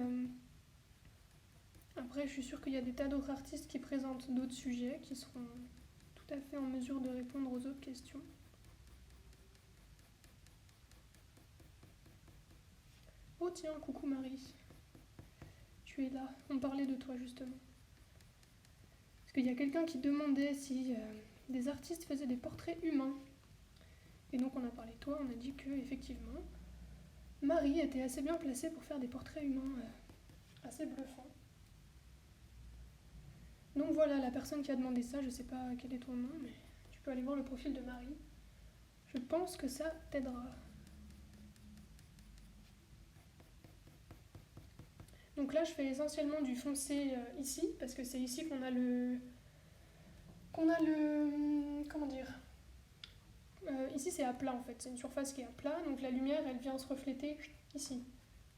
je suis sûre qu'il y a des tas d'autres artistes qui présentent d'autres sujets qui seront tout à fait en mesure de répondre aux autres questions. Oh tiens, coucou Marie. Tu es là, on parlait de toi justement. Parce qu'il y a quelqu'un qui demandait si des artistes faisaient des portraits humains. Et donc on a parlé de toi, on a dit que effectivement, Marie était assez bien placée pour faire des portraits humains assez bluffants. Donc voilà, la personne qui a demandé ça, je sais pas quel est ton nom, mais tu peux aller voir le profil de Marie. Je pense que ça t'aidera. Donc là, je fais essentiellement du foncé ici, parce que c'est ici qu'on a le... Comment dire ici, c'est à plat en fait, c'est une surface qui est à plat, donc la lumière, elle vient se refléter ici.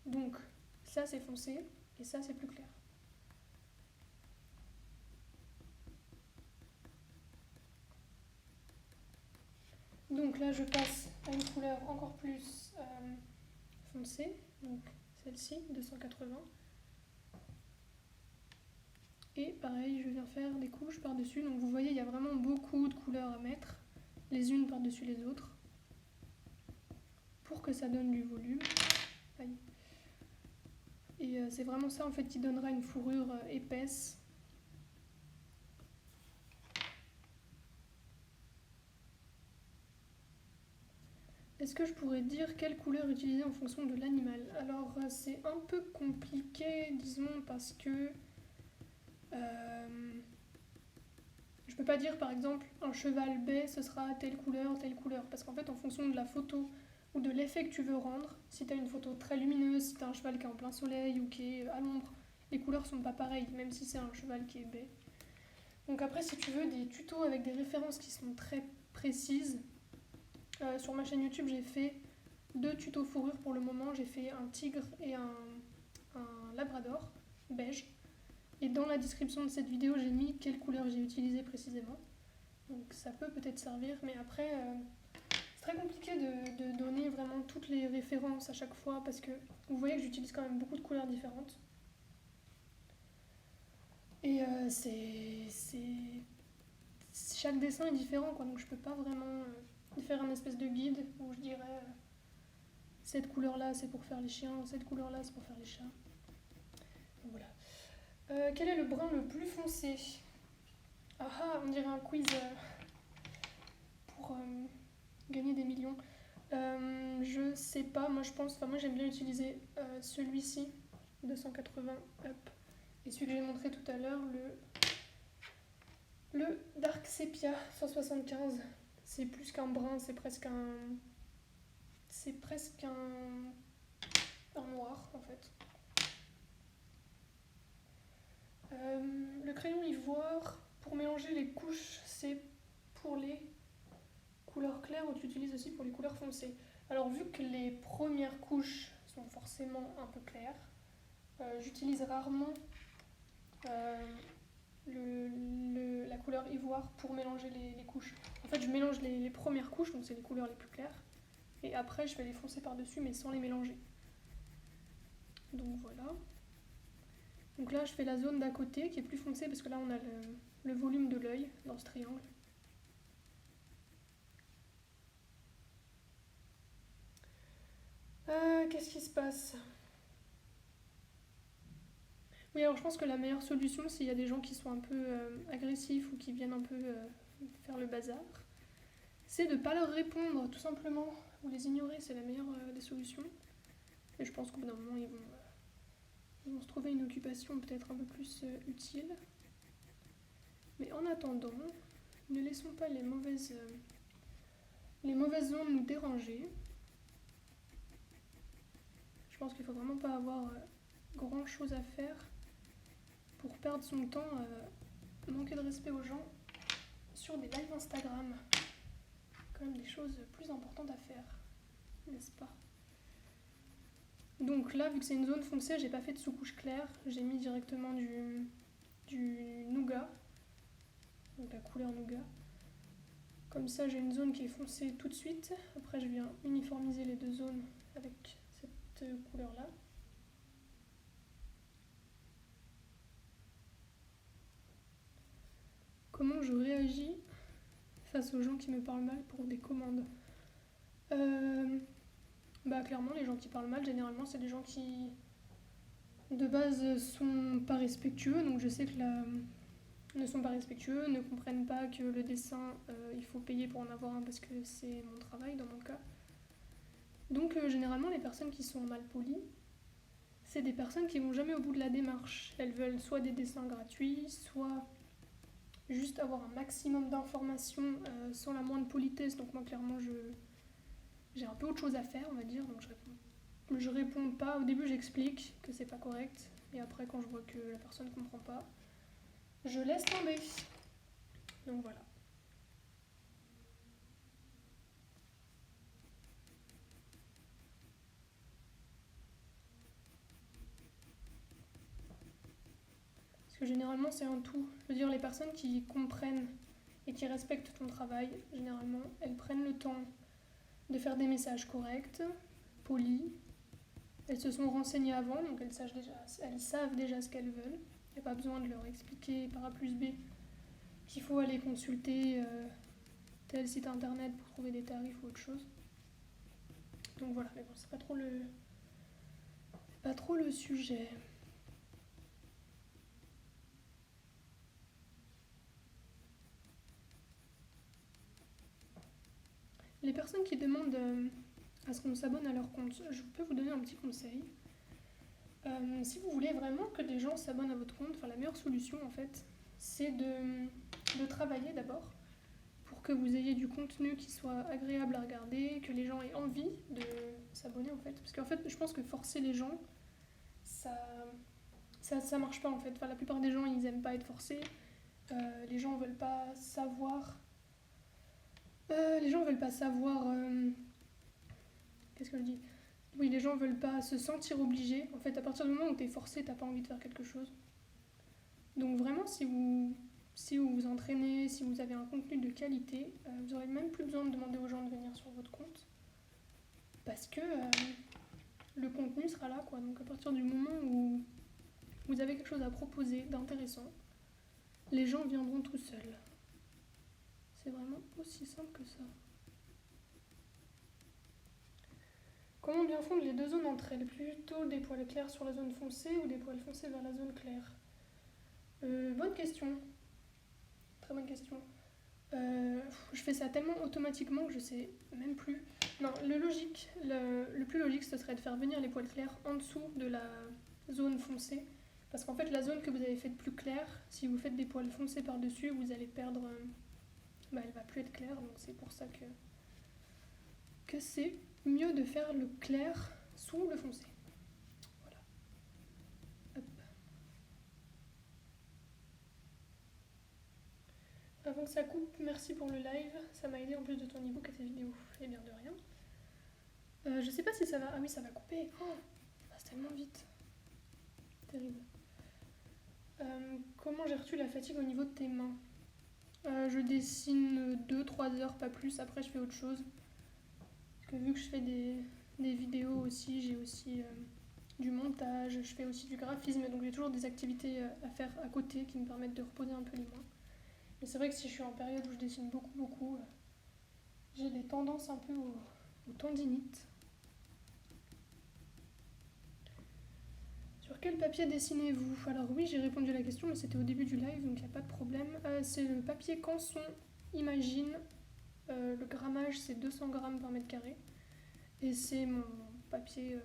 Donc ça, c'est foncé, et ça, c'est plus clair. Donc là, je passe à une couleur encore plus foncée, donc celle-ci, 280. Et pareil, je viens faire des couches par-dessus. Donc vous voyez, il y a vraiment beaucoup de couleurs à mettre, les unes par-dessus les autres, pour que ça donne du volume. Aïe. Et c'est vraiment ça en fait qui donnera une fourrure épaisse. Est-ce que je pourrais dire quelle couleur utiliser en fonction de l'animal? Alors c'est un peu compliqué, disons, parce que je peux pas dire par exemple un cheval bai ce sera telle couleur, parce qu'en fait en fonction de la photo ou de l'effet que tu veux rendre, si tu as une photo très lumineuse, si tu as un cheval qui est en plein soleil ou qui est à l'ombre, les couleurs sont pas pareilles, même si c'est un cheval qui est bai. Donc après, si tu veux des tutos avec des références qui sont très précises, sur ma chaîne YouTube, j'ai fait 2 tutos fourrure pour le moment. J'ai fait un tigre et un labrador beige. Et dans la description de cette vidéo, j'ai mis quelle couleur j'ai utilisé précisément. Donc ça peut peut-être servir, mais après, c'est très compliqué de donner vraiment toutes les références à chaque fois, parce que vous voyez que j'utilise quand même beaucoup de couleurs différentes. Et chaque dessin est différent, quoi, donc je peux pas vraiment faire un espèce de guide où je dirais cette couleur là c'est pour faire les chiens, cette couleur là c'est pour faire les chats. Donc voilà. Quel est le brun le plus foncé? Ah ah, on dirait un quiz pour gagner des millions. Je sais pas, moi j'aime bien utiliser celui-ci, 280 up, et celui que j'ai montré tout à l'heure, le Dark Sepia 175. C'est plus qu'un brun, c'est presque un noir en fait. Le crayon ivoire, pour mélanger les couches, c'est pour les couleurs claires ou tu utilises aussi pour les couleurs foncées? Alors vu que les premières couches sont forcément un peu claires, j'utilise rarement la couleur ivoire pour mélanger les couches. En fait, je mélange les premières couches, donc c'est les couleurs les plus claires, et après je vais les foncer par-dessus mais sans les mélanger. Donc voilà. Donc là je fais la zone d'à côté qui est plus foncée parce que là on a le volume de l'œil dans ce triangle. Qu'est-ce qui se passe? Oui, alors je pense que la meilleure solution, s'il y a des gens qui sont un peu agressifs ou qui viennent un peu faire le bazar, c'est de ne pas leur répondre tout simplement, ou les ignorer, c'est la meilleure des solutions. Et je pense qu'au bout d'un moment, ils vont se trouver une occupation peut-être un peu plus utile. Mais en attendant, ne laissons pas les mauvaises ondes nous déranger. Je pense qu'il ne faut vraiment pas avoir grand chose à faire pour perdre son temps à manquer de respect aux gens sur des lives Instagram. Quand même des choses plus importantes à faire, n'est-ce pas? Donc là, vu que c'est une zone foncée, j'ai pas fait de sous-couche claire, j'ai mis directement du nougat, donc la couleur nougat. Comme ça, j'ai une zone qui est foncée tout de suite. Après, je viens uniformiser les deux zones avec cette couleur-là. Comment je réagis face aux gens qui me parlent mal pour des commandes? Clairement, les gens qui parlent mal, généralement, c'est des gens qui, de base, sont pas respectueux. Donc je sais que ne sont pas respectueux, ne comprennent pas que le dessin, il faut payer pour en avoir un parce que c'est mon travail dans mon cas. Donc généralement, les personnes qui sont mal polies, c'est des personnes qui vont jamais au bout de la démarche. Elles veulent soit des dessins gratuits, soit juste avoir un maximum d'informations sans la moindre politesse. Donc moi, clairement, j'ai un peu autre chose à faire, on va dire, donc je réponds pas. Au début, j'explique que c'est pas correct, et après, quand je vois que la personne comprend pas, je laisse tomber. Donc voilà. Parce que généralement, c'est un tout. Je veux dire, les personnes qui comprennent et qui respectent ton travail, généralement, elles prennent le temps de faire des messages corrects, polis. Elles se sont renseignées avant, donc elles savent déjà ce qu'elles veulent. Il n'y a pas besoin de leur expliquer par A plus B qu'il faut aller consulter tel site internet pour trouver des tarifs ou autre chose. Donc voilà, mais bon, c'est pas trop le sujet. Les personnes qui demandent à ce qu'on s'abonne à leur compte, je peux vous donner un petit conseil. Si vous voulez vraiment que des gens s'abonnent à votre compte, la meilleure solution en fait, c'est de travailler d'abord pour que vous ayez du contenu qui soit agréable à regarder, que les gens aient envie de s'abonner en fait. Parce qu'en fait, je pense que forcer les gens, ça marche pas en fait. La plupart des gens, ils aiment pas être forcés. Les gens veulent pas savoir. Qu'est-ce que je dis? Oui, les gens veulent pas se sentir obligés. En fait, à partir du moment où t'es forcé, t'as pas envie de faire quelque chose. Donc vraiment, si vous vous entraînez, si vous avez un contenu de qualité, vous n'aurez même plus besoin de demander aux gens de venir sur votre compte. Parce que le contenu sera là, quoi. Donc à partir du moment où vous avez quelque chose à proposer d'intéressant, les gens viendront tout seuls. C'est vraiment aussi simple que ça. Comment bien fondre les deux zones entre elles? Plutôt des poils clairs sur la zone foncée ou des poils foncés vers la zone claire? Bonne question. Très bonne question. Je fais ça tellement automatiquement que je sais même plus. Non, le plus logique, ce serait de faire venir les poils clairs en dessous de la zone foncée. Parce qu'en fait, la zone que vous avez faite plus claire, si vous faites des poils foncés par-dessus, vous allez perdre... elle va plus être claire, donc c'est pour ça que c'est mieux de faire le clair sous le foncé. Voilà. Hop. Avant que ça coupe, merci pour le live, ça m'a aidé en plus de ton e-book et tes vidéos. Et bien de rien. Je sais pas si ça va... Ah oui, ça va couper. Oh, ça passe tellement vite. Terrible. Comment gères-tu la fatigue au niveau de tes mains? Je dessine 2-3 heures, pas plus. Après, je fais autre chose. Parce que vu que je fais des vidéos aussi, j'ai aussi du montage, je fais aussi du graphisme. Donc j'ai toujours des activités à faire à côté qui me permettent de reposer un peu les mains. Mais c'est vrai que si je suis en période où je dessine beaucoup, j'ai des tendances un peu aux tendinites. Sur quel papier dessinez-vous? Alors oui, j'ai répondu à la question, mais c'était au début du live, donc il n'y a pas de problème. C'est le papier Canson Imagine, le grammage c'est 200 grammes par mètre carré. Et c'est mon papier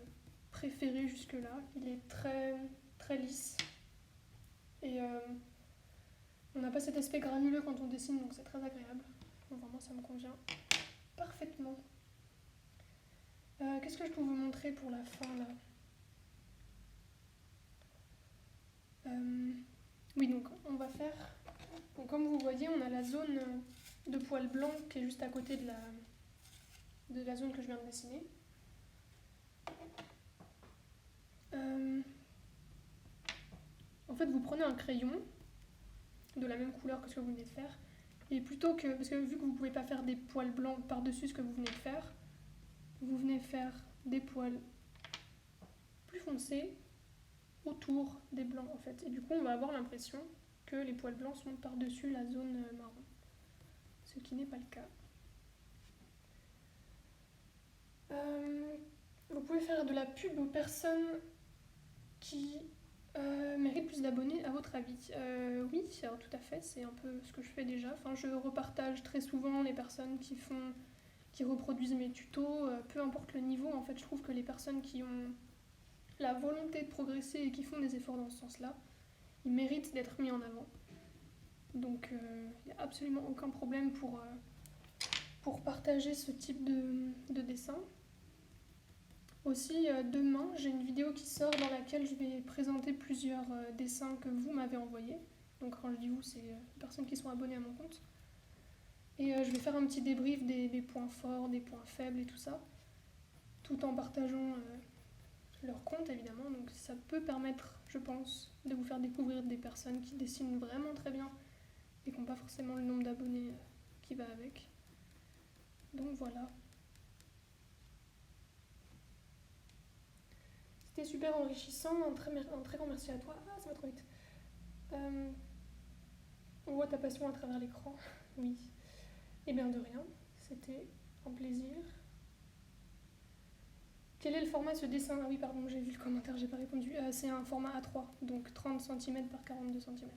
préféré jusque-là. Il est très, très lisse. Et on n'a pas cet aspect granuleux quand on dessine, donc c'est très agréable. Donc vraiment, ça me convient parfaitement. Qu'est-ce que je peux vous montrer pour la fin là? Oui, donc on va faire... Donc, comme vous voyez, on a la zone de poils blancs qui est juste à côté de la zone que je viens de dessiner. En fait, vous prenez un crayon de la même couleur que ce que vous venez de faire, et plutôt que, parce que vu que vous ne pouvez pas faire des poils blancs par-dessus ce que vous venez de faire, vous venez faire des poils plus foncés autour des blancs en fait. Et du coup, on va avoir l'impression que les poils blancs sont par-dessus la zone marron, ce qui n'est pas le cas. Vous pouvez faire de la pub aux personnes qui méritent plus d'abonnés, à votre avis? Oui, alors tout à fait, c'est un peu ce que je fais déjà. Enfin, je repartage très souvent les personnes qui reproduisent mes tutos, peu importe le niveau. En fait, je trouve que les personnes qui ont la volonté de progresser et qui font des efforts dans ce sens-là, ils méritent d'être mis en avant. Donc, il n'y a absolument aucun problème pour partager ce type de dessin. Aussi, demain, j'ai une vidéo qui sort dans laquelle je vais présenter plusieurs dessins que vous m'avez envoyés. Donc quand je dis vous, c'est les personnes qui sont abonnées à mon compte. Et je vais faire un petit débrief des points forts, des points faibles et tout ça, tout en partageant leur compte évidemment. Donc ça peut permettre, je pense, de vous faire découvrir des personnes qui dessinent vraiment très bien et qui n'ont pas forcément le nombre d'abonnés qui va avec. Donc voilà. C'était super enrichissant, un très grand merci à toi. Ah, ça va trop vite. On voit ta passion à travers l'écran. Oui. Eh bien de rien, c'était un plaisir. Quel est le format de ce dessin? Ah oui, pardon, j'ai vu le commentaire, j'ai pas répondu. C'est un format A3, donc 30 cm par 42 cm.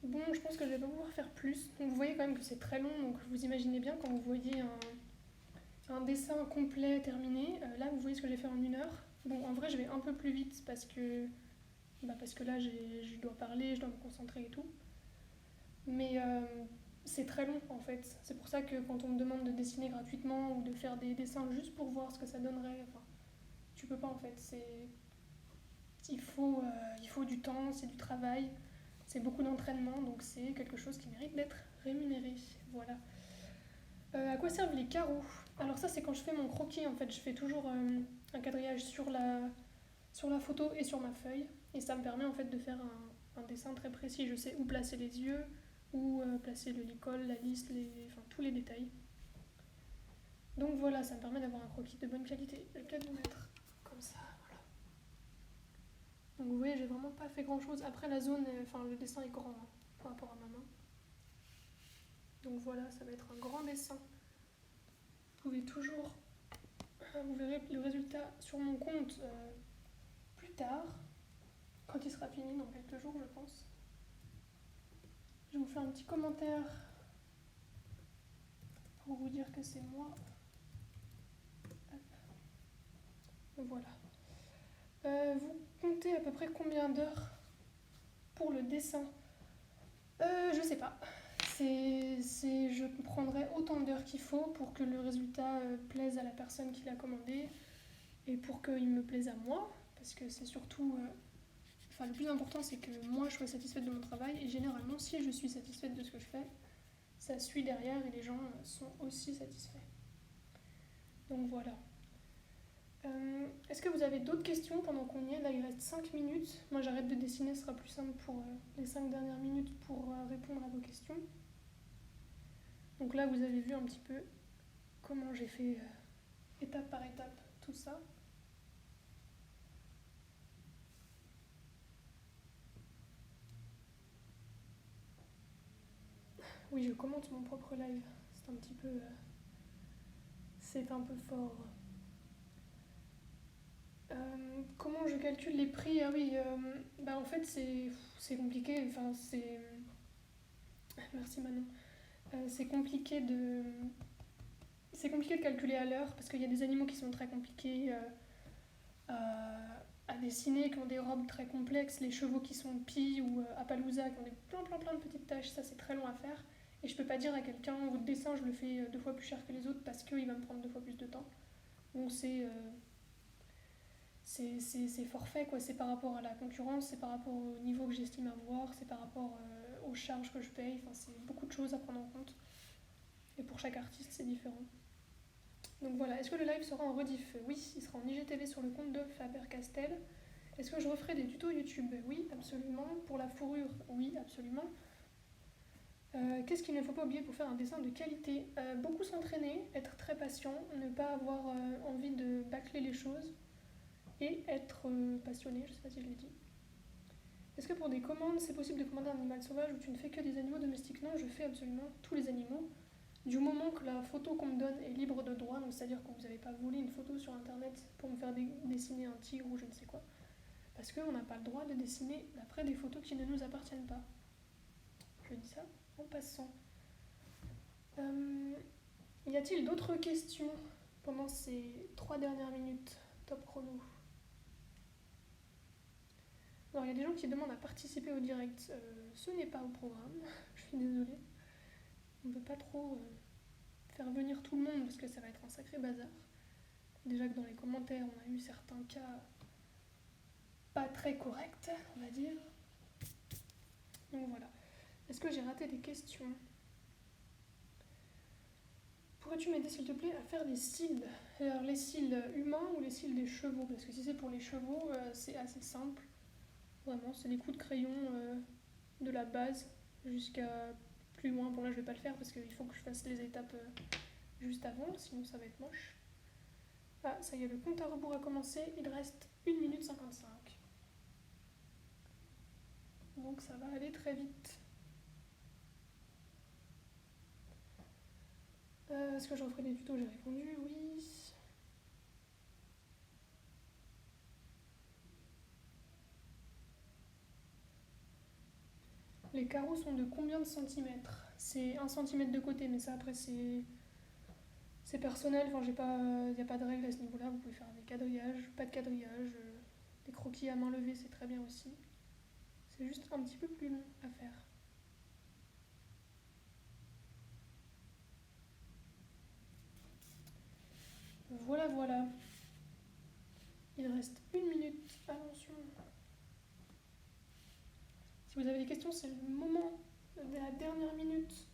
Bon, je pense que je vais pas pouvoir faire plus. Donc vous voyez quand même que c'est très long, donc vous imaginez bien quand vous voyez un dessin complet terminé. Là, vous voyez ce que j'ai fait en 1 heure. Bon, en vrai, je vais un peu plus vite parce que là, je dois parler, je dois me concentrer et tout. Mais c'est très long en fait. C'est pour ça que quand on me demande de dessiner gratuitement ou de faire des dessins juste pour voir ce que ça donnerait, enfin, tu peux pas en fait. Il faut du temps, c'est du travail, c'est beaucoup d'entraînement, donc c'est quelque chose qui mérite d'être rémunéré. Voilà. À quoi servent les carreaux? Alors ça, c'est quand je fais mon croquis en fait. Je fais toujours un quadrillage sur la photo et sur ma feuille. Et ça me permet en fait de faire un dessin très précis. Je sais où placer les yeux, où placer le licol, la liste, enfin, tous les détails. Donc voilà, ça me permet d'avoir un croquis de bonne qualité. Je vais peut-être vous mettre comme ça, voilà. Donc vous voyez, j'ai vraiment pas fait grand chose. Après la zone, enfin le dessin est grand hein, par rapport à ma main. Donc voilà, ça va être un grand dessin. Vous pouvez toujours, vous verrez le résultat sur mon compte plus tard, quand il sera fini dans quelques jours je pense. Je vous fais un petit commentaire pour vous dire que c'est moi. Hop. Voilà. Vous comptez à peu près combien d'heures pour le dessin? Je sais pas. Je prendrai autant d'heures qu'il faut pour que le résultat plaise à la personne qui l'a commandé et pour qu'il me plaise à moi, parce que c'est surtout... le plus important, c'est que moi, je sois satisfaite de mon travail, et généralement, si je suis satisfaite de ce que je fais, ça suit derrière et les gens sont aussi satisfaits. Donc voilà. Est-ce que vous avez d'autres questions pendant qu'on y est? Là, il reste 5 minutes. Moi, j'arrête de dessiner, ce sera plus simple pour les 5 dernières minutes pour répondre à vos questions. Donc là, vous avez vu un petit peu comment j'ai fait étape par étape tout ça. Oui, je commente mon propre live. C'est un petit peu... c'est un peu fort. Comment je calcule les prix? Ah oui, bah en fait c'est compliqué, enfin c'est... Merci Manon. C'est compliqué de... C'est compliqué de calculer à l'heure parce qu'il y a des animaux qui sont très compliqués à dessiner, qui ont des robes très complexes, les chevaux qui sont Pi ou Appaloosa, qui ont plein de petites taches, ça c'est très long à faire. Et je peux pas dire à quelqu'un, votre dessin je le fais 2 fois plus cher que les autres parce qu'il va me prendre 2 fois plus de temps. Donc c'est forfait, quoi. C'est par rapport à la concurrence, c'est par rapport au niveau que j'estime avoir, c'est par rapport aux charges que je paye. Enfin, c'est beaucoup de choses à prendre en compte. Et pour chaque artiste, c'est différent. Donc voilà, est-ce que le live sera en rediff? Oui, il sera en IGTV sur le compte de Faber-Castell. Est-ce que je referai des tutos YouTube? Oui, absolument. Pour la fourrure, oui, absolument. Qu'est-ce qu'il ne faut pas oublier pour faire un dessin de qualité? Beaucoup s'entraîner, être très patient, ne pas avoir envie de bâcler les choses et être passionné, je sais pas si je l'ai dit. Est-ce que pour des commandes, c'est possible de commander un animal sauvage ou tu ne fais que des animaux domestiques? Non, je fais absolument tous les animaux. Du moment que la photo qu'on me donne est libre de droit, donc c'est-à-dire que vous n'avez pas volé une photo sur internet pour me faire dessiner un tigre ou je ne sais quoi. Parce qu'on n'a pas le droit de dessiner d'après des photos qui ne nous appartiennent pas. Je dis ça en passant. Y a-t-il d'autres questions pendant ces 3 dernières minutes top chrono? Alors, il y a des gens qui demandent à participer au direct. Ce n'est pas au programme, je suis désolée. On ne peut pas trop faire venir tout le monde parce que ça va être un sacré bazar. Déjà que dans les commentaires, on a eu certains cas pas très corrects, on va dire. Donc voilà. Est-ce que j'ai raté des questions? Pourrais-tu m'aider s'il te plaît à faire des cils? Alors les cils humains ou les cils des chevaux? Parce que si c'est pour les chevaux, c'est assez simple. Vraiment, c'est des coups de crayon de la base jusqu'à plus loin. Bon là je vais pas le faire parce qu'il faut que je fasse les étapes juste avant, sinon ça va être moche. Ah, ça y est, le compte à rebours a commencé, il reste 1 minute 55. Donc ça va aller très vite. Est-ce que j'en ferai des tutos? J'ai répondu oui. Les carreaux sont de combien de centimètres? C'est 1 centimètre de côté, mais ça après c'est personnel. Enfin, il n'y a pas de règle à ce niveau-là. Vous pouvez faire des quadrillages, pas de quadrillage. Des croquis à main levée, c'est très bien aussi. C'est juste un petit peu plus long à faire. Voilà, voilà. Il reste 1 minute. Attention. Si vous avez des questions, c'est le moment de la dernière minute.